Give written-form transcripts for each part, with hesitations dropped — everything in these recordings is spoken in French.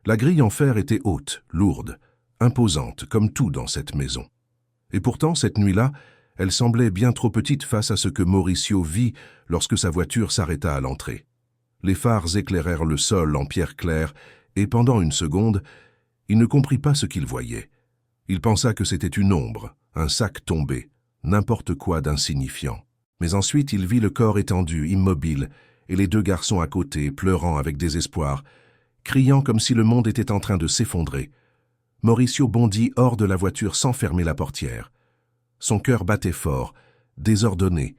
La grille en fer était haute, lourde, imposante, comme tout dans cette maison. Et pourtant, cette nuit-là, elle semblait bien trop petite face à ce que Mauricio vit lorsque sa voiture s'arrêta à l'entrée. Les phares éclairèrent le sol en pierre claire et pendant une seconde, il ne comprit pas ce qu'il voyait. Il pensa que c'était une ombre, un sac tombé, n'importe quoi d'insignifiant. Mais ensuite, il vit le corps étendu, immobile, et les deux garçons à côté, pleurant avec désespoir, criant comme si le monde était en train de s'effondrer. Mauricio bondit hors de la voiture sans fermer la portière. Son cœur battait fort, désordonné,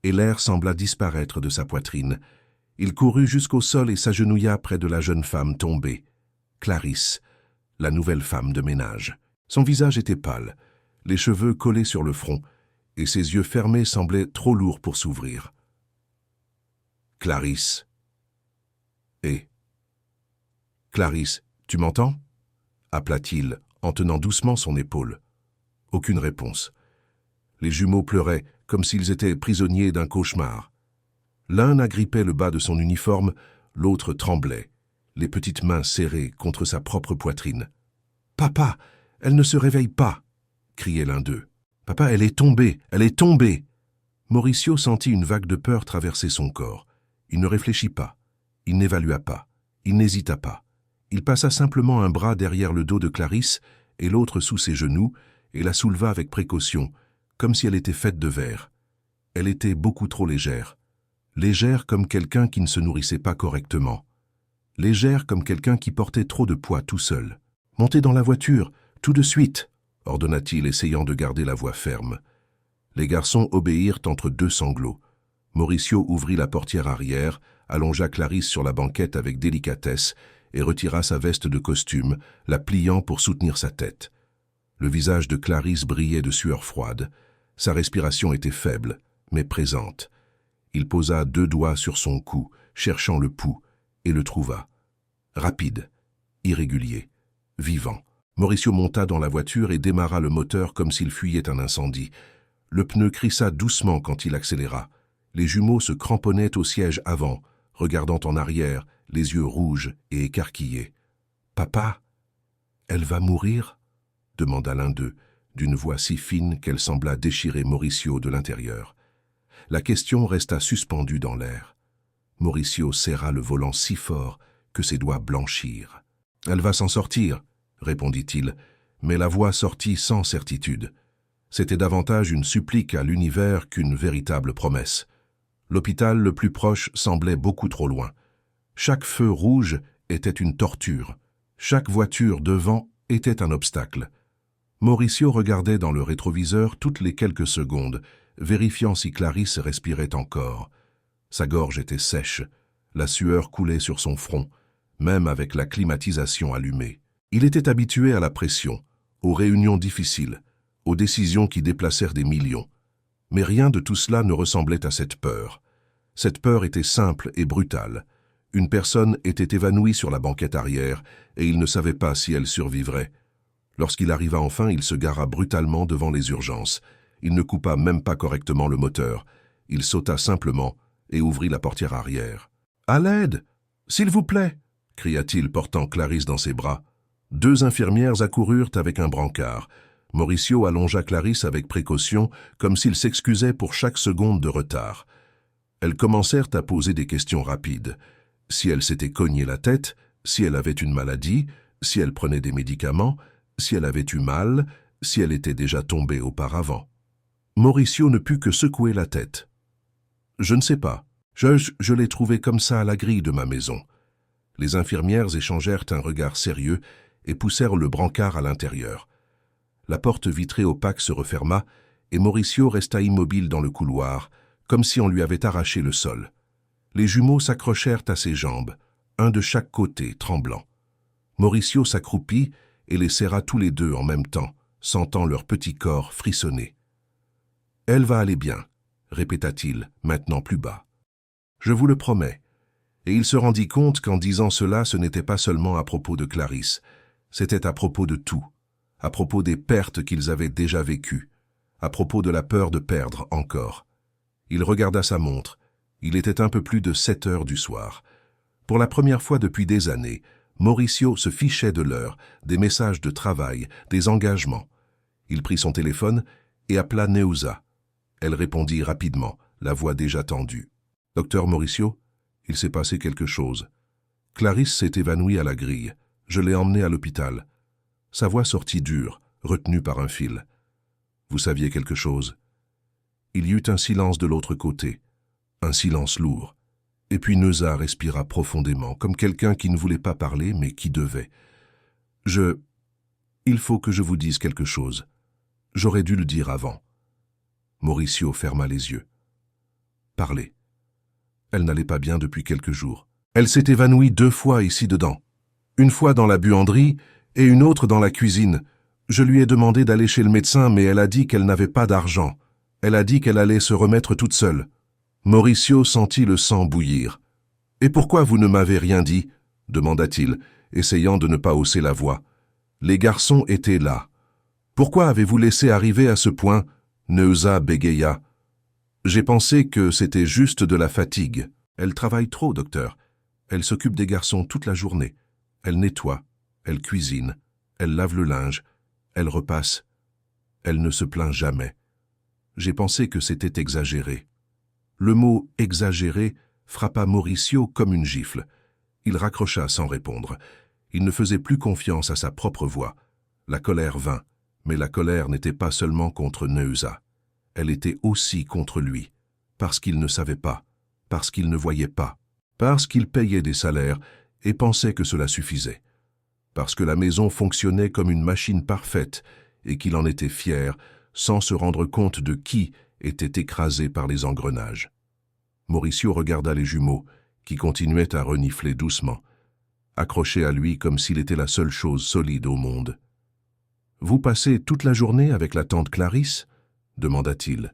et l'air sembla disparaître de sa poitrine. Il courut jusqu'au sol et s'agenouilla près de la jeune femme tombée, Clarisse, la nouvelle femme de ménage. Son visage était pâle, les cheveux collés sur le front, et ses yeux fermés semblaient trop lourds pour s'ouvrir. « Clarisse. Et... Clarisse, tu m'entends » appela-t-il, en tenant doucement son épaule. Aucune réponse. Les jumeaux pleuraient, comme s'ils étaient prisonniers d'un cauchemar. L'un agrippait le bas de son uniforme, l'autre tremblait, les petites mains serrées contre sa propre poitrine. « Papa, elle ne se réveille pas !» criait l'un d'eux. « Papa, elle est tombée, elle est tombée !» Mauricio sentit une vague de peur traverser son corps. Il ne réfléchit pas, il n'évalua pas, il n'hésita pas. Il passa simplement un bras derrière le dos de Clarisse et l'autre sous ses genoux et la souleva avec précaution, comme si elle était faite de verre. Elle était beaucoup trop légère. Légère comme quelqu'un qui ne se nourrissait pas correctement. Légère comme quelqu'un qui portait trop de poids tout seul. « Montez dans la voiture, tout de suite !» ordonna-t-il, essayant de garder la voix ferme. Les garçons obéirent entre deux sanglots. Mauricio ouvrit la portière arrière, allongea Clarisse sur la banquette avec délicatesse et retira sa veste de costume, la pliant pour soutenir sa tête. Le visage de Clarisse brillait de sueur froide. Sa respiration était faible, mais présente. Il posa deux doigts sur son cou, cherchant le pouls, et le trouva. Rapide, irrégulier, vivant. Mauricio monta dans la voiture et démarra le moteur comme s'il fuyait un incendie. Le pneu crissa doucement quand il accéléra. Les jumeaux se cramponnaient au siège avant, regardant en arrière, les yeux rouges et écarquillés. « Papa, elle va mourir ?» demanda l'un d'eux, d'une voix si fine qu'elle sembla déchirer Mauricio de l'intérieur. La question resta suspendue dans l'air. Mauricio serra le volant si fort que ses doigts blanchirent. « Elle va s'en sortir », répondit-il, mais la voix sortit sans certitude. C'était davantage une supplique à l'univers qu'une véritable promesse. L'hôpital le plus proche semblait beaucoup trop loin. Chaque feu rouge était une torture. Chaque voiture devant était un obstacle. Mauricio regardait dans le rétroviseur toutes les quelques secondes, vérifiant si Clarisse respirait encore. Sa gorge était sèche, la sueur coulait sur son front, même avec la climatisation allumée. Il était habitué à la pression, aux réunions difficiles, aux décisions qui déplacèrent des millions. Mais rien de tout cela ne ressemblait à cette peur. Cette peur était simple et brutale. Une personne était évanouie sur la banquette arrière et il ne savait pas si elle survivrait. Lorsqu'il arriva enfin, il se gara brutalement devant les urgences. Il ne coupa même pas correctement le moteur. Il sauta simplement et ouvrit la portière arrière. « À l'aide! S'il vous plaît !» cria-t-il, portant Clarisse dans ses bras. Deux infirmières accoururent avec un brancard. Mauricio allongea Clarisse avec précaution, comme s'il s'excusait pour chaque seconde de retard. Elles commencèrent à poser des questions rapides. Si elle s'était cogné la tête, si elle avait une maladie, si elle prenait des médicaments, si elle avait eu mal, si elle était déjà tombée auparavant. Mauricio ne put que secouer la tête. « Je ne sais pas. Je l'ai trouvée comme ça à la grille de ma maison. » Les infirmières échangèrent un regard sérieux et poussèrent le brancard à l'intérieur. La porte vitrée opaque se referma et Mauricio resta immobile dans le couloir, comme si on lui avait arraché le sol. Les jumeaux s'accrochèrent à ses jambes, un de chaque côté, tremblant. Mauricio s'accroupit et les serra tous les deux en même temps, sentant leur petit corps frissonner. « Elle va aller bien », répéta-t-il, maintenant plus bas. « Je vous le promets. » Et il se rendit compte qu'en disant cela, ce n'était pas seulement à propos de Clarisse, c'était à propos de tout, à propos des pertes qu'ils avaient déjà vécues, à propos de la peur de perdre encore. Il regarda sa montre. Il était un peu plus de 7 heures du soir. Pour la première fois depuis des années, Mauricio se fichait de l'heure, des messages de travail, des engagements. Il prit son téléphone et appela Neuza. Elle répondit rapidement, la voix déjà tendue. « Docteur Mauricio, il s'est passé quelque chose. Clarisse s'est évanouie à la grille. Je l'ai emmenée à l'hôpital. » Sa voix sortit dure, retenue par un fil. « Vous saviez quelque chose ?» Il y eut un silence de l'autre côté, un silence lourd. Et puis Neuza respira profondément, comme quelqu'un qui ne voulait pas parler, mais qui devait. « Il faut que je vous dise quelque chose. J'aurais dû le dire avant. » Mauricio ferma les yeux. « Parlez. » Elle n'allait pas bien depuis quelques jours. Elle s'est évanouie 2 fois ici-dedans. Une fois dans la buanderie et une autre dans la cuisine. Je lui ai demandé d'aller chez le médecin, mais elle a dit qu'elle n'avait pas d'argent. Elle a dit qu'elle allait se remettre toute seule. Mauricio sentit le sang bouillir. « Et pourquoi vous ne m'avez rien dit ?» demanda-t-il, essayant de ne pas hausser la voix. Les garçons étaient là. « Pourquoi avez-vous laissé arriver à ce point ?» Neuza bégaya. « J'ai pensé que c'était juste de la fatigue. Elle travaille trop, docteur. Elle s'occupe des garçons toute la journée. Elle nettoie, elle cuisine, elle lave le linge, elle repasse. Elle ne se plaint jamais. J'ai pensé que c'était exagéré. » Le mot « exagéré » frappa Mauricio comme une gifle. Il raccrocha sans répondre. Il ne faisait plus confiance à sa propre voix. La colère vint, mais la colère n'était pas seulement contre Neuza. Elle était aussi contre lui, parce qu'il ne savait pas, parce qu'il ne voyait pas, parce qu'il payait des salaires et pensait que cela suffisait, parce que la maison fonctionnait comme une machine parfaite et qu'il en était fier, sans se rendre compte de qui était écrasé par les engrenages. Mauricio regarda les jumeaux, qui continuaient à renifler doucement, accrochés à lui comme s'il était la seule chose solide au monde. « Vous passez toute la journée avec la tante Clarisse ?» demanda-t-il.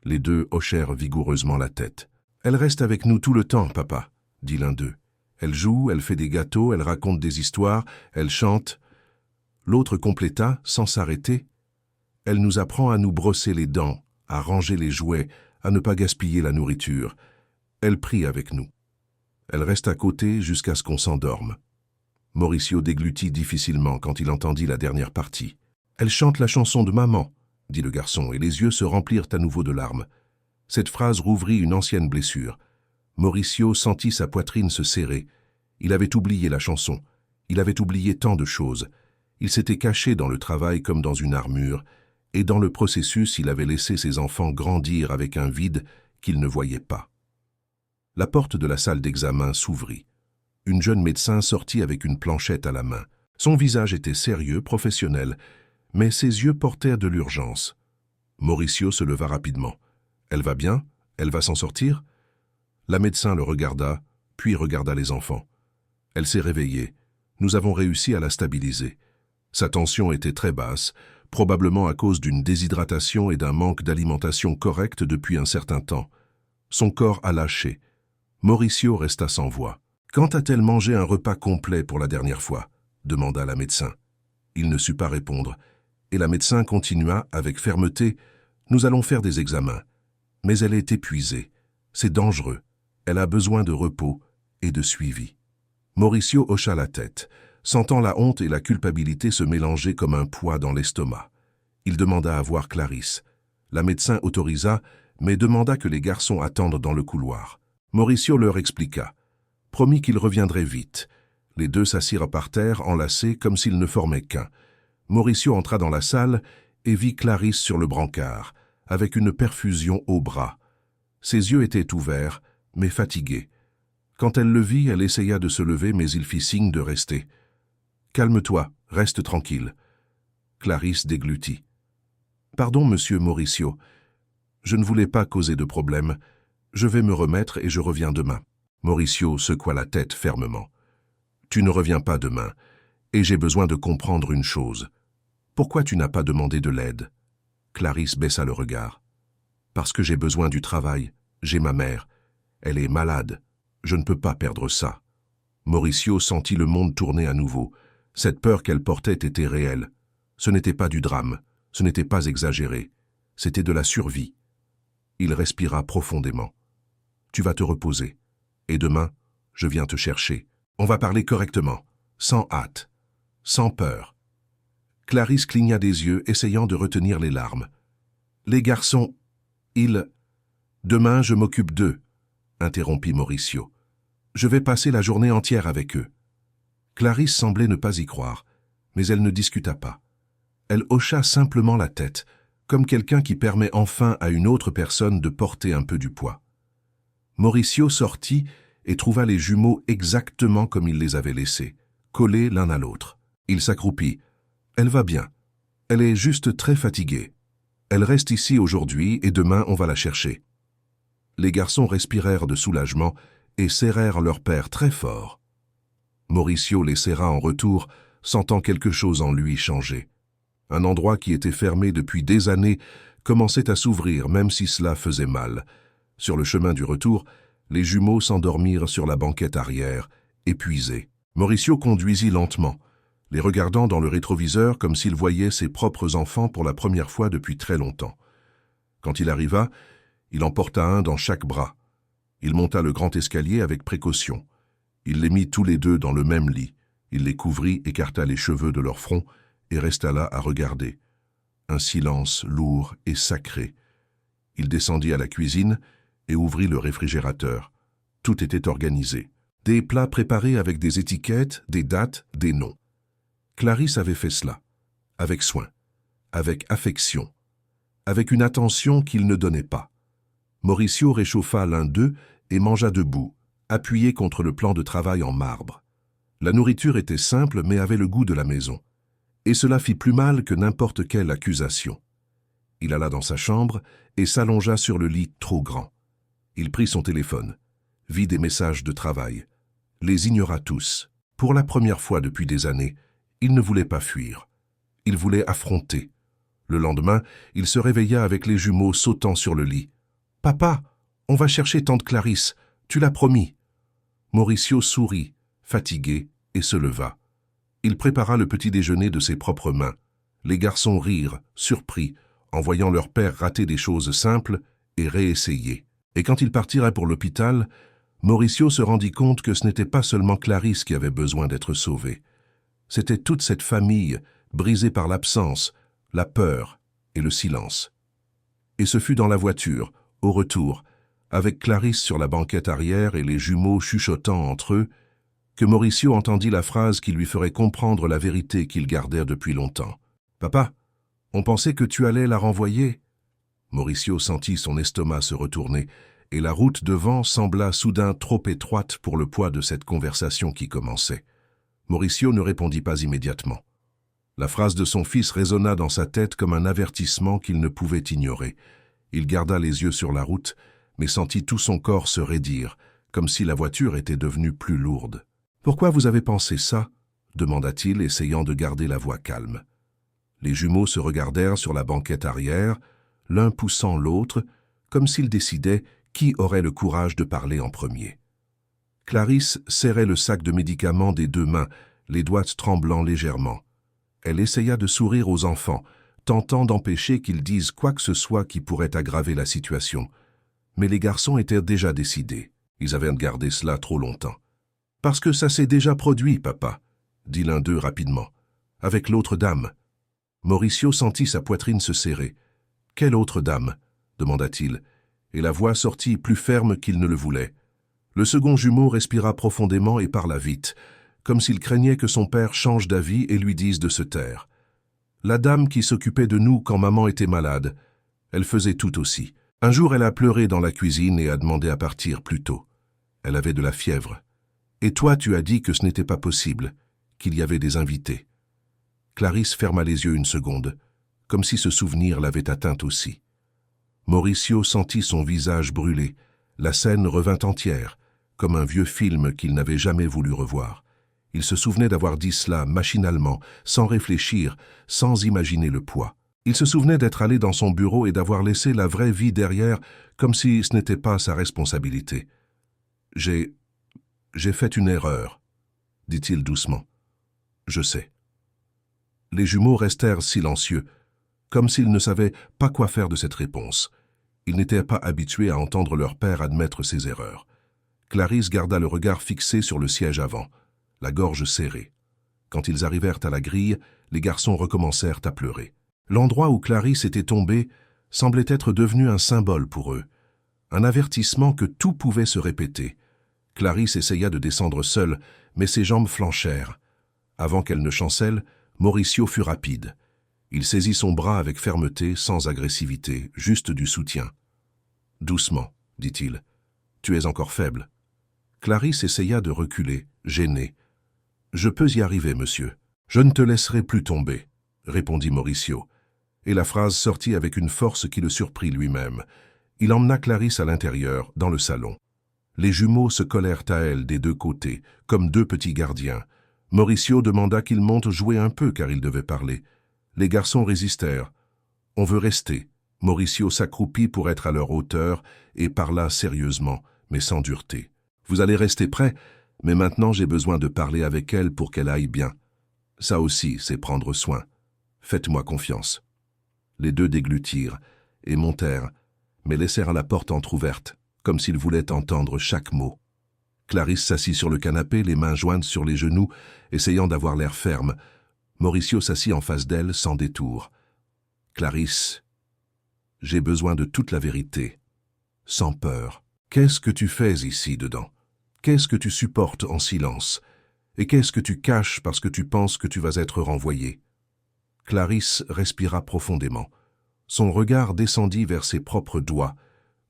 Les deux hochèrent vigoureusement la tête. « Elle reste avec nous tout le temps, papa, » dit l'un d'eux. « Elle joue, elle fait des gâteaux, elle raconte des histoires, elle chante. » L'autre compléta, sans s'arrêter. « Elle nous apprend à nous brosser les dents, à ranger les jouets, à ne pas gaspiller la nourriture. Elle prie avec nous. Elle reste à côté jusqu'à ce qu'on s'endorme. » Mauricio déglutit difficilement quand il entendit la dernière partie. « Elle chante la chanson de maman, » dit le garçon, et les yeux se remplirent à nouveau de larmes. Cette phrase rouvrit une ancienne blessure. Mauricio sentit sa poitrine se serrer. Il avait oublié la chanson. Il avait oublié tant de choses. Il s'était caché dans le travail comme dans une armure, et dans le processus, il avait laissé ses enfants grandir avec un vide qu'ils ne voyaient pas. La porte de la salle d'examen s'ouvrit. Une jeune médecin sortit avec une planchette à la main. Son visage était sérieux, professionnel, mais ses yeux portèrent de l'urgence. Mauricio se leva rapidement. « Elle va bien? Elle va s'en sortir ?» La médecin le regarda, puis regarda les enfants. Elle s'est réveillée. Nous avons réussi à la stabiliser. Sa tension était très basse, probablement à cause d'une déshydratation et d'un manque d'alimentation correcte depuis un certain temps. Son corps a lâché. Mauricio resta sans voix. « Quand a-t-elle mangé un repas complet pour la dernière fois ?» demanda la médecin. Il ne sut pas répondre, et la médecin continua avec fermeté. « Nous allons faire des examens. Mais elle est épuisée. C'est dangereux. Elle a besoin de repos et de suivi. » Mauricio hocha la tête, sentant la honte et la culpabilité se mélanger comme un poids dans l'estomac. Il demanda à voir Clarisse. La médecin autorisa, mais demanda que les garçons attendent dans le couloir. Mauricio leur expliqua. Promit qu'il reviendrait vite. Les deux s'assirent par terre, enlacés, comme s'ils ne formaient qu'un. Mauricio entra dans la salle et vit Clarisse sur le brancard, avec une perfusion au bras. Ses yeux étaient ouverts, mais fatigués. Quand elle le vit, elle essaya de se lever, mais il fit signe de rester. « Calme-toi, reste tranquille. » Clarisse déglutit. « Pardon, monsieur Mauricio. Je ne voulais pas causer de problème. Je vais me remettre et je reviens demain. » Mauricio secoua la tête fermement. « Tu ne reviens pas demain, et j'ai besoin de comprendre une chose. Pourquoi tu n'as pas demandé de l'aide ?» Clarisse baissa le regard. « Parce que j'ai besoin du travail. J'ai ma mère. Elle est malade. Je ne peux pas perdre ça. » Mauricio sentit le monde tourner à nouveau. Cette peur qu'elle portait était réelle. Ce n'était pas du drame. Ce n'était pas exagéré. C'était de la survie. Il respira profondément. « Tu vas te reposer. Et demain, je viens te chercher. On va parler correctement. » sans hâte, sans peur. Clarisse cligna des yeux, essayant de retenir les larmes. « Les garçons, ils... Demain, je m'occupe d'eux, » interrompit Mauricio. « Je vais passer la journée entière avec eux. » Clarisse semblait ne pas y croire, mais elle ne discuta pas. Elle hocha simplement la tête, comme quelqu'un qui permet enfin à une autre personne de porter un peu du poids. Mauricio sortit et trouva les jumeaux exactement comme il les avait laissés, collés l'un à l'autre. Il s'accroupit. « Elle va bien. Elle est juste très fatiguée. Elle reste ici aujourd'hui et demain on va la chercher. » Les garçons respirèrent de soulagement et serrèrent leur père très fort. Mauricio les serra en retour, sentant quelque chose en lui changer. Un endroit qui était fermé depuis des années commençait à s'ouvrir, même si cela faisait mal. Sur le chemin du retour, les jumeaux s'endormirent sur la banquette arrière, épuisés. Mauricio conduisit lentement, les regardant dans le rétroviseur comme s'il voyait ses propres enfants pour la première fois depuis très longtemps. Quand il arriva, il en porta un dans chaque bras. Il monta le grand escalier avec précaution. Il les mit tous les deux dans le même lit. Il les couvrit, écarta les cheveux de leur front et resta là à regarder. Un silence lourd et sacré. Il descendit à la cuisine et ouvrit le réfrigérateur. Tout était organisé. Des plats préparés avec des étiquettes, des dates, des noms. Clarisse avait fait cela, avec soin, avec affection, avec une attention qu'il ne donnait pas. Mauricio réchauffa l'un d'eux et mangea debout, appuyé contre le plan de travail en marbre. La nourriture était simple mais avait le goût de la maison. Et cela fit plus mal que n'importe quelle accusation. Il alla dans sa chambre et s'allongea sur le lit trop grand. Il prit son téléphone, vit des messages de travail, les ignora tous. Pour la première fois depuis des années, il ne voulait pas fuir. Il voulait affronter. Le lendemain, il se réveilla avec les jumeaux sautant sur le lit. « Papa, on va chercher tante Clarisse, tu l'as promis. » Mauricio sourit, fatigué, et se leva. Il prépara le petit déjeuner de ses propres mains. Les garçons rirent, surpris, en voyant leur père rater des choses simples et réessayer. Et quand ils partirent pour l'hôpital, Mauricio se rendit compte que ce n'était pas seulement Clarisse qui avait besoin d'être sauvée. C'était toute cette famille, brisée par l'absence, la peur et le silence. Et ce fut dans la voiture, au retour, avec Clarisse sur la banquette arrière et les jumeaux chuchotant entre eux, que Mauricio entendit la phrase qui lui ferait comprendre la vérité qu'ils gardèrent depuis longtemps. « Papa, on pensait que tu allais la renvoyer. » Mauricio sentit son estomac se retourner, et la route devant sembla soudain trop étroite pour le poids de cette conversation qui commençait. Mauricio ne répondit pas immédiatement. La phrase de son fils résonna dans sa tête comme un avertissement qu'il ne pouvait ignorer. Il garda les yeux sur la route, mais sentit tout son corps se raidir, comme si la voiture était devenue plus lourde. « Pourquoi vous avez pensé ça ?» demanda-t-il, essayant de garder la voix calme. Les jumeaux se regardèrent sur la banquette arrière, l'un poussant l'autre, comme s'ils décidaient qui aurait le courage de parler en premier. Clarisse serrait le sac de médicaments des deux mains, les doigts tremblant légèrement. Elle essaya de sourire aux enfants, tentant d'empêcher qu'ils disent quoi que ce soit qui pourrait aggraver la situation. Mais les garçons étaient déjà décidés. Ils avaient gardé cela trop longtemps. « Parce que ça s'est déjà produit, papa », dit l'un d'eux rapidement, avec l'autre dame. Mauricio sentit sa poitrine se serrer. « Quelle autre dame ?» demanda-t-il, et la voix sortit plus ferme qu'il ne le voulait. Le second jumeau respira profondément et parla vite, comme s'il craignait que son père change d'avis et lui dise de se taire. « La dame qui s'occupait de nous quand maman était malade. Elle faisait tout aussi. Un jour, elle a pleuré dans la cuisine et a demandé à partir plus tôt. Elle avait de la fièvre. Et toi, tu as dit que ce n'était pas possible, qu'il y avait des invités. » Clarisse ferma les yeux une seconde, comme si ce souvenir l'avait atteinte aussi. Mauricio sentit son visage brûler. La scène revint entière, comme un vieux film qu'il n'avait jamais voulu revoir. Il se souvenait d'avoir dit cela machinalement, sans réfléchir, sans imaginer le poids. Il se souvenait d'être allé dans son bureau et d'avoir laissé la vraie vie derrière, comme si ce n'était pas sa responsabilité. « J'ai fait une erreur, » dit-il doucement. « Je sais. » Les jumeaux restèrent silencieux, comme s'ils ne savaient pas quoi faire de cette réponse. Ils n'étaient pas habitués à entendre leur père admettre ses erreurs. Clarisse garda le regard fixé sur le siège avant, la gorge serrée. Quand ils arrivèrent à la grille, les garçons recommencèrent à pleurer. L'endroit où Clarisse était tombée semblait être devenu un symbole pour eux, un avertissement que tout pouvait se répéter. Clarisse essaya de descendre seule, mais ses jambes flanchèrent. Avant qu'elle ne chancelle, Mauricio fut rapide. Il saisit son bras avec fermeté, sans agressivité, juste du soutien. « Doucement, dit-il. Tu es encore faible. » Clarisse essaya de reculer, gênée. « Je peux y arriver, monsieur. Je ne te laisserai plus tomber, » répondit Mauricio. Et la phrase sortit avec une force qui le surprit lui-même. Il emmena Clarisse à l'intérieur, dans le salon. Les jumeaux se collèrent à elle des deux côtés, comme deux petits gardiens. Mauricio demanda qu'ils montent jouer un peu car il devait parler. Les garçons résistèrent. « On veut rester. » Mauricio s'accroupit pour être à leur hauteur et parla sérieusement, mais sans dureté. « Vous allez rester prêts, mais maintenant j'ai besoin de parler avec elle pour qu'elle aille bien. Ça aussi, c'est prendre soin. Faites-moi confiance. » Les deux déglutirent et montèrent, mais laissèrent la porte entr'ouverte, comme s'ils voulaient entendre chaque mot. Clarisse s'assit sur le canapé, les mains jointes sur les genoux, essayant d'avoir l'air ferme. Mauricio s'assit en face d'elle, sans détour. « Clarisse, j'ai besoin de toute la vérité, sans peur. Qu'est-ce que tu fais ici dedans? Qu'est-ce que tu supportes en silence? Et qu'est-ce que tu caches parce que tu penses que tu vas être renvoyée ?» Clarisse respira profondément. Son regard descendit vers ses propres doigts,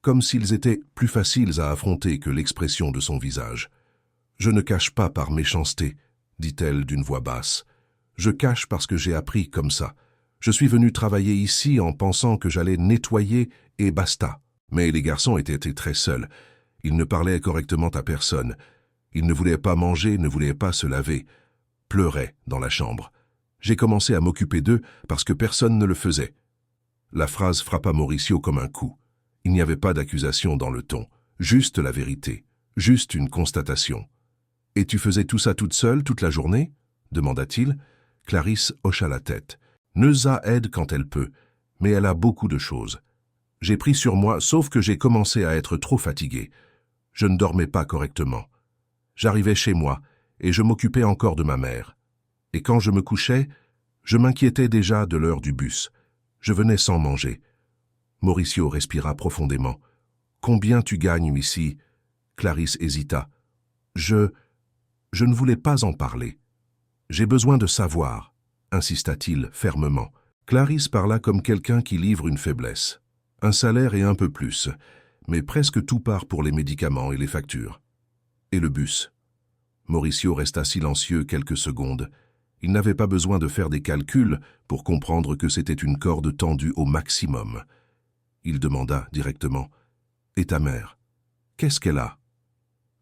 comme s'ils étaient plus faciles à affronter que l'expression de son visage. « Je ne cache pas par méchanceté, » dit-elle d'une voix basse. « Je cache parce que j'ai appris comme ça. Je suis venue travailler ici en pensant que j'allais nettoyer et basta. » Mais les garçons étaient très seuls. Ils ne parlaient correctement à personne. Ils ne voulaient pas manger, ne voulaient pas se laver. Pleuraient dans la chambre. J'ai commencé à m'occuper d'eux parce que personne ne le faisait. La phrase frappa Mauricio comme un coup. Il n'y avait pas d'accusation dans le ton, juste la vérité, juste une constatation. « Et tu faisais tout ça toute seule, toute la journée ?» demanda-t-il. Clarisse hocha la tête. « Neuza aide quand elle peut, mais elle a beaucoup de choses. J'ai pris sur moi, sauf que j'ai commencé à être trop fatigué. Je ne dormais pas correctement. J'arrivais chez moi, et je m'occupais encore de ma mère. Et quand je me couchais, je m'inquiétais déjà de l'heure du bus. Je venais sans manger. » Mauricio respira profondément. « Combien tu gagnes ici ?» Clarisse hésita. « Je ne voulais pas en parler. J'ai besoin de savoir, » insista-t-il fermement. Clarisse parla comme quelqu'un qui livre une faiblesse. « Un salaire et un peu plus, mais presque tout part pour les médicaments et les factures. Et le bus ?» Mauricio resta silencieux quelques secondes. Il n'avait pas besoin de faire des calculs pour comprendre que c'était une corde tendue au maximum. Il demanda directement « Et ta mère? Qu'est-ce qu'elle a ?»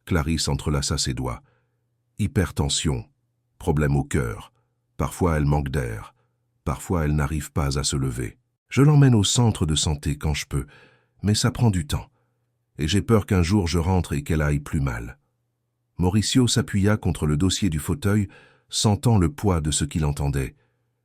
Clarisse entrelaça ses doigts. « Hypertension, problème au cœur. Parfois elle manque d'air. Parfois elle n'arrive pas à se lever. Je l'emmène au centre de santé quand je peux, mais ça prend du temps. Et j'ai peur qu'un jour je rentre et qu'elle aille plus mal. » Mauricio s'appuya contre le dossier du fauteuil, sentant le poids de ce qu'il entendait.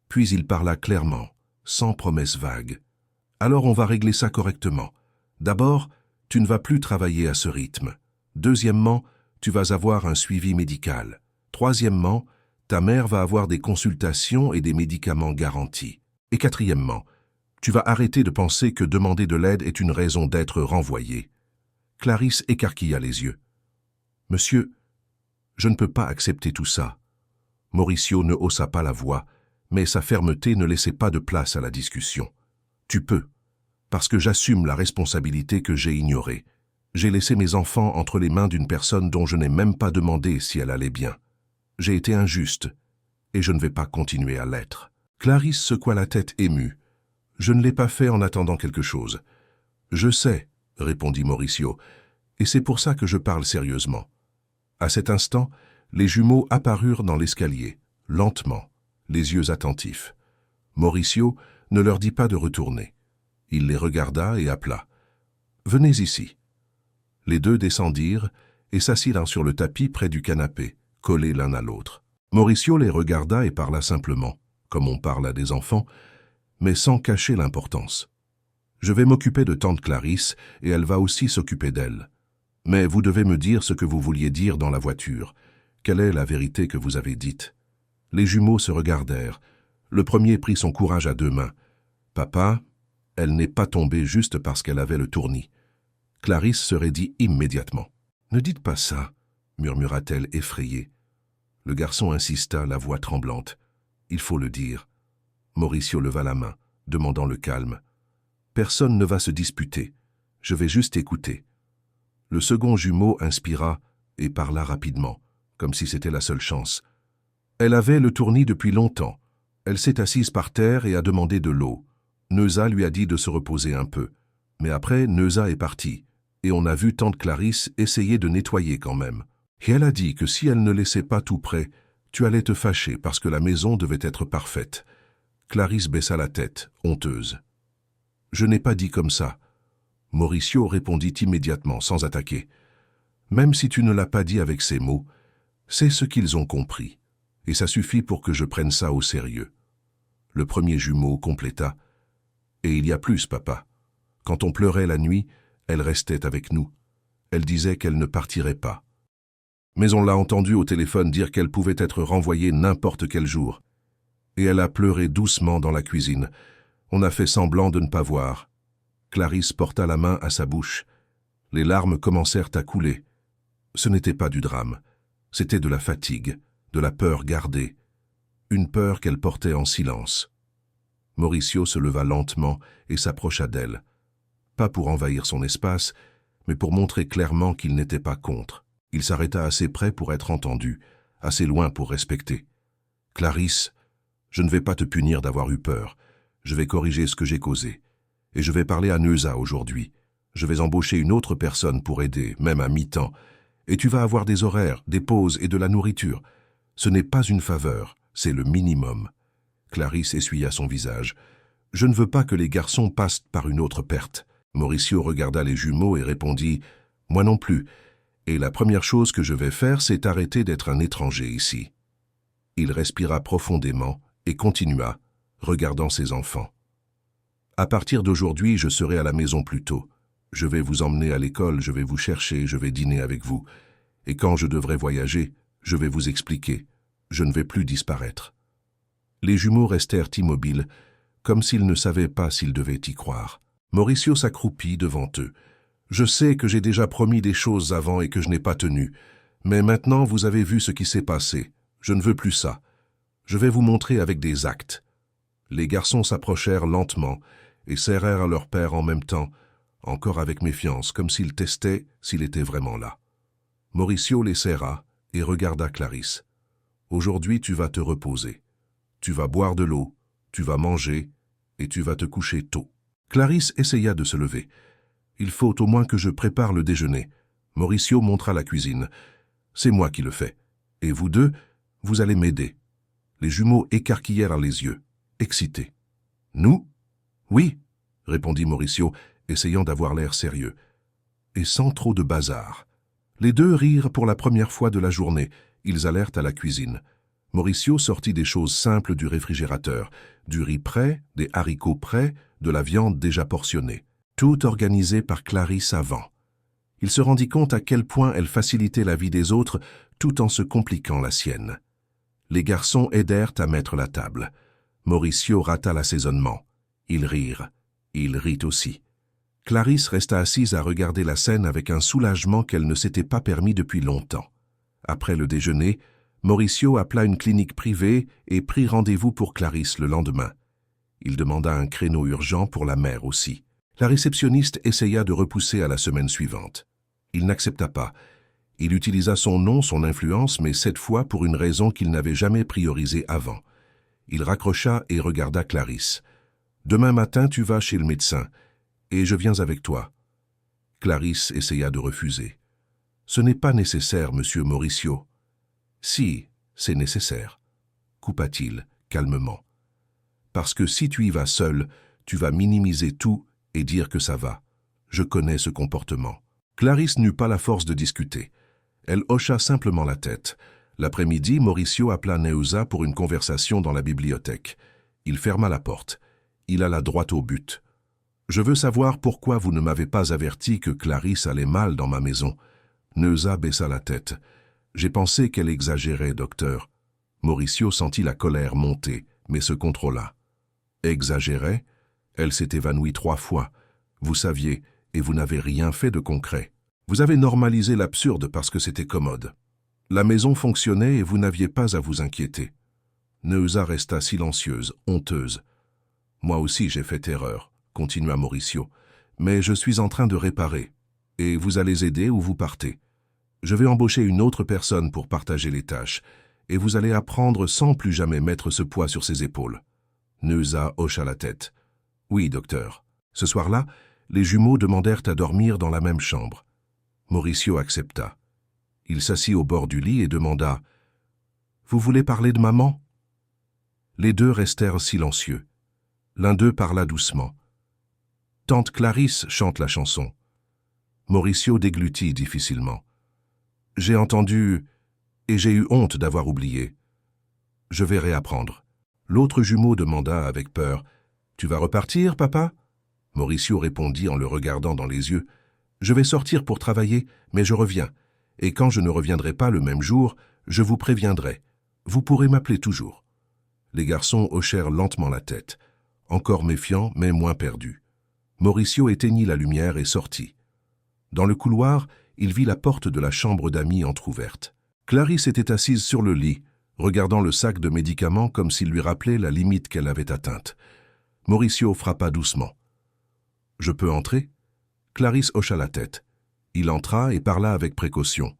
Puis il parla clairement, sans promesse vague. « Alors on va régler ça correctement. D'abord, tu ne vas plus travailler à ce rythme. Deuxièmement, tu vas avoir un suivi médical. Troisièmement, ta mère va avoir des consultations et des médicaments garantis. Et quatrièmement, tu vas arrêter de penser que demander de l'aide est une raison d'être renvoyé. » Clarisse écarquilla les yeux. « Monsieur, je ne peux pas accepter tout ça. » Mauricio ne haussa pas la voix, mais sa fermeté ne laissait pas de place à la discussion. « Tu peux, parce que j'assume la responsabilité que j'ai ignorée. J'ai laissé mes enfants entre les mains d'une personne dont je n'ai même pas demandé si elle allait bien. J'ai été injuste, et je ne vais pas continuer à l'être. » Clarisse secoua la tête émue. « Je ne l'ai pas fait en attendant quelque chose. »« Je sais, » répondit Mauricio, « et c'est pour ça que je parle sérieusement. » À cet instant, les jumeaux apparurent dans l'escalier, lentement, les yeux attentifs. Mauricio ne leur dit pas de retourner. Il les regarda et appela. « Venez ici. » Les deux descendirent et s'assirent sur le tapis près du canapé, collés l'un à l'autre. Mauricio les regarda et parla simplement, comme on parle à des enfants, mais sans cacher l'importance. « Je vais m'occuper de tante Clarisse et elle va aussi s'occuper d'elle. Mais vous devez me dire ce que vous vouliez dire dans la voiture. Quelle est la vérité que vous avez dite? » Les jumeaux se regardèrent. Le premier prit son courage à deux mains. « Papa, elle n'est pas tombée juste parce qu'elle avait le tournis. » Clarisse se raidit immédiatement. « Ne dites pas ça, » murmura-t-elle effrayée. Le garçon insista, la voix tremblante. « Il faut le dire. » Mauricio leva la main, demandant le calme. « Personne ne va se disputer. Je vais juste écouter. » Le second jumeau inspira et parla rapidement, comme si c'était la seule chance. Elle avait le tournis depuis longtemps. Elle s'est assise par terre et a demandé de l'eau. Neuza lui a dit de se reposer un peu. Mais après, Neuza est partie, et on a vu tante Clarisse essayer de nettoyer quand même. Et elle a dit que si elle ne laissait pas tout prêt, tu allais te fâcher parce que la maison devait être parfaite. Clarisse baissa la tête, honteuse. « Je n'ai pas dit comme ça. » Mauricio répondit immédiatement, sans attaquer. « Même si tu ne l'as pas dit avec ces mots, c'est ce qu'ils ont compris, et ça suffit pour que je prenne ça au sérieux. » Le premier jumeau compléta. « Et il y a plus, papa. Quand on pleurait la nuit, elle restait avec nous. Elle disait qu'elle ne partirait pas. Mais on l'a entendue au téléphone dire qu'elle pouvait être renvoyée n'importe quel jour. Et elle a pleuré doucement dans la cuisine. On a fait semblant de ne pas voir. » Clarisse porta la main à sa bouche. Les larmes commencèrent à couler. Ce n'était pas du drame. C'était de la fatigue, de la peur gardée. Une peur qu'elle portait en silence. Mauricio se leva lentement et s'approcha d'elle. Pas pour envahir son espace, mais pour montrer clairement qu'il n'était pas contre. Il s'arrêta assez près pour être entendu, assez loin pour respecter. « Clarisse, je ne vais pas te punir d'avoir eu peur. Je vais corriger ce que j'ai causé. Et je vais parler à Neuza aujourd'hui. Je vais embaucher une autre personne pour aider, même à mi-temps. Et tu vas avoir des horaires, des pauses et de la nourriture. Ce n'est pas une faveur, c'est le minimum. » Clarisse essuya son visage. « Je ne veux pas que les garçons passent par une autre perte. » Mauricio regarda les jumeaux et répondit « Moi non plus. Et la première chose que je vais faire, c'est arrêter d'être un étranger ici. » Il respira profondément et continua, regardant ses enfants. « À partir d'aujourd'hui, je serai à la maison plus tôt. Je vais vous emmener à l'école, je vais vous chercher, je vais dîner avec vous. Et quand je devrai voyager, je vais vous expliquer. Je ne vais plus disparaître. » Les jumeaux restèrent immobiles, comme s'ils ne savaient pas s'ils devaient y croire. Mauricio s'accroupit devant eux. « Je sais que j'ai déjà promis des choses avant et que je n'ai pas tenu. Mais maintenant, vous avez vu ce qui s'est passé. Je ne veux plus ça. Je vais vous montrer avec des actes. » Les garçons s'approchèrent lentement et serrèrent leur père en même temps, encore avec méfiance, comme s'ils testaient s'il était vraiment là. Mauricio les serra et regarda Clarisse. « Aujourd'hui, tu vas te reposer. Tu vas boire de l'eau, tu vas manger et tu vas te coucher tôt. » Clarisse essaya de se lever. « Il faut au moins que je prépare le déjeuner. » Mauricio montra la cuisine. « C'est moi qui le fais. Et vous deux, vous allez m'aider. » Les jumeaux écarquillèrent les yeux, excités. « Nous ? » ?»« Oui, » répondit Mauricio, essayant d'avoir l'air sérieux. Et sans trop de bazar. Les deux rirent pour la première fois de la journée. Ils allèrent à la cuisine. Mauricio sortit des choses simples du réfrigérateur, du riz prêt, des haricots prêts, de la viande déjà portionnée, tout organisé par Clarisse avant. Il se rendit compte à quel point elle facilitait la vie des autres tout en se compliquant la sienne. Les garçons aidèrent à mettre la table. Mauricio rata l'assaisonnement. Ils rirent. Il rit aussi. Clarisse resta assise à regarder la scène avec un soulagement qu'elle ne s'était pas permis depuis longtemps. Après le déjeuner, Mauricio appela une clinique privée et prit rendez-vous pour Clarisse le lendemain. Il demanda un créneau urgent pour la mère aussi. La réceptionniste essaya de repousser à la semaine suivante. Il n'accepta pas. Il utilisa son nom, son influence, mais cette fois pour une raison qu'il n'avait jamais priorisée avant. Il raccrocha et regarda Clarisse. « Demain matin, tu vas chez le médecin, et je viens avec toi. » Clarisse essaya de refuser. « Ce n'est pas nécessaire, monsieur Mauricio. »« Si, c'est nécessaire, » coupa-t-il calmement. « Parce que si tu y vas seul, tu vas minimiser tout et dire que ça va. Je connais ce comportement. » Clarisse n'eut pas la force de discuter. Elle hocha simplement la tête. L'après-midi, Mauricio appela Neuza pour une conversation dans la bibliothèque. Il ferma la porte. Il alla droit au but. « Je veux savoir pourquoi vous ne m'avez pas averti que Clarisse allait mal dans ma maison. » Neuza baissa la tête. « J'ai pensé qu'elle exagérait, docteur. » Mauricio sentit la colère monter, mais se contrôla. Exagérait? Elle s'est évanouie 3 fois. Vous saviez, et vous n'avez rien fait de concret. Vous avez normalisé l'absurde parce que c'était commode. La maison fonctionnait et vous n'aviez pas à vous inquiéter. Neuza resta silencieuse, honteuse. Moi aussi j'ai fait erreur, continua Mauricio, mais je suis en train de réparer. Et vous allez aider ou vous partez. Je vais embaucher une autre personne pour partager les tâches, et vous allez apprendre sans plus jamais mettre ce poids sur ses épaules. Neuza hocha la tête. Oui, docteur. Ce soir-là, les jumeaux demandèrent à dormir dans la même chambre. Mauricio accepta. Il s'assit au bord du lit et demanda « Vous voulez parler de maman ?» Les deux restèrent silencieux. L'un d'eux parla doucement. « Tante Clarisse chante la chanson. » Mauricio déglutit difficilement. « J'ai entendu et j'ai eu honte d'avoir oublié. Je vais réapprendre. » L'autre jumeau demanda avec peur « Tu vas repartir, papa ?» Mauricio répondit en le regardant dans les yeux « Je vais sortir pour travailler, mais je reviens. Et quand je ne reviendrai pas le même jour, je vous préviendrai. Vous pourrez m'appeler toujours. » Les garçons hochèrent lentement la tête, encore méfiants mais moins perdus. Mauricio éteignit la lumière et sortit. Dans le couloir, il vit la porte de la chambre d'amis entr'ouverte. Clarisse était assise sur le lit, regardant le sac de médicaments comme s'il lui rappelait la limite qu'elle avait atteinte. Mauricio frappa doucement. « Je peux entrer ?» Clarisse hocha la tête. Il entra et parla avec précaution.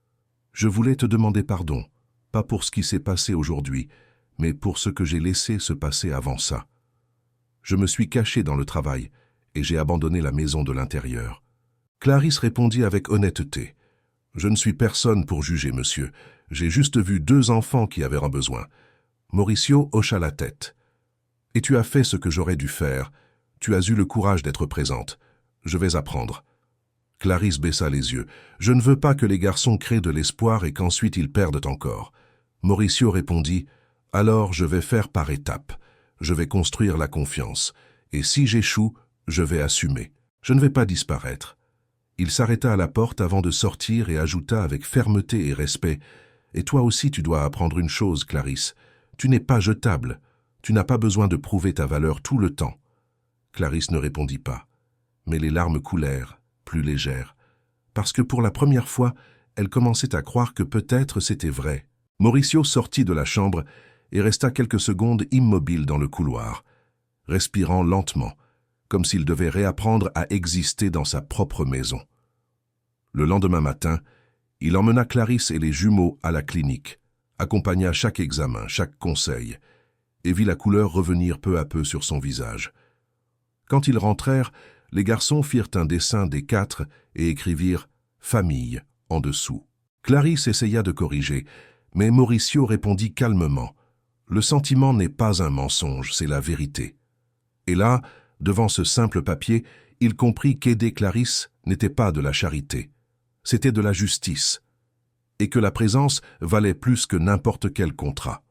« Je voulais te demander pardon, pas pour ce qui s'est passé aujourd'hui, mais pour ce que j'ai laissé se passer avant ça. Je me suis caché dans le travail et j'ai abandonné la maison de l'intérieur. » Clarisse répondit avec honnêteté. « Je ne suis personne pour juger, monsieur. J'ai juste vu 2 enfants qui avaient un besoin. » Mauricio hocha la tête. « Et tu as fait ce que j'aurais dû faire. Tu as eu le courage d'être présente. Je vais apprendre. » Clarisse baissa les yeux. « Je ne veux pas que les garçons créent de l'espoir et qu'ensuite ils perdent encore. » Mauricio répondit. « Alors je vais faire par étapes. Je vais construire la confiance. Et si j'échoue, je vais assumer. Je ne vais pas disparaître. » Il s'arrêta à la porte avant de sortir et ajouta avec fermeté et respect. « Et toi aussi tu dois apprendre une chose, Clarisse. Tu n'es pas jetable. Tu n'as pas besoin de prouver ta valeur tout le temps. » Clarisse ne répondit pas. Mais les larmes coulèrent, plus légères, parce que pour la première fois, elle commençait à croire que peut-être c'était vrai. Mauricio sortit de la chambre et resta quelques secondes immobile dans le couloir, respirant lentement, comme s'il devait réapprendre à exister dans sa propre maison. Le lendemain matin, il emmena Clarisse et les jumeaux à la clinique, accompagna chaque examen, chaque conseil, et vit la couleur revenir peu à peu sur son visage. Quand ils rentrèrent, les garçons firent un dessin des 4 et écrivirent « famille » en dessous. Clarisse essaya de corriger, mais Mauricio répondit calmement « Le sentiment n'est pas un mensonge, c'est la vérité. » Et là, devant ce simple papier, il comprit qu'aider Clarisse n'était pas de la charité, c'était de la justice, et que la présence valait plus que n'importe quel contrat.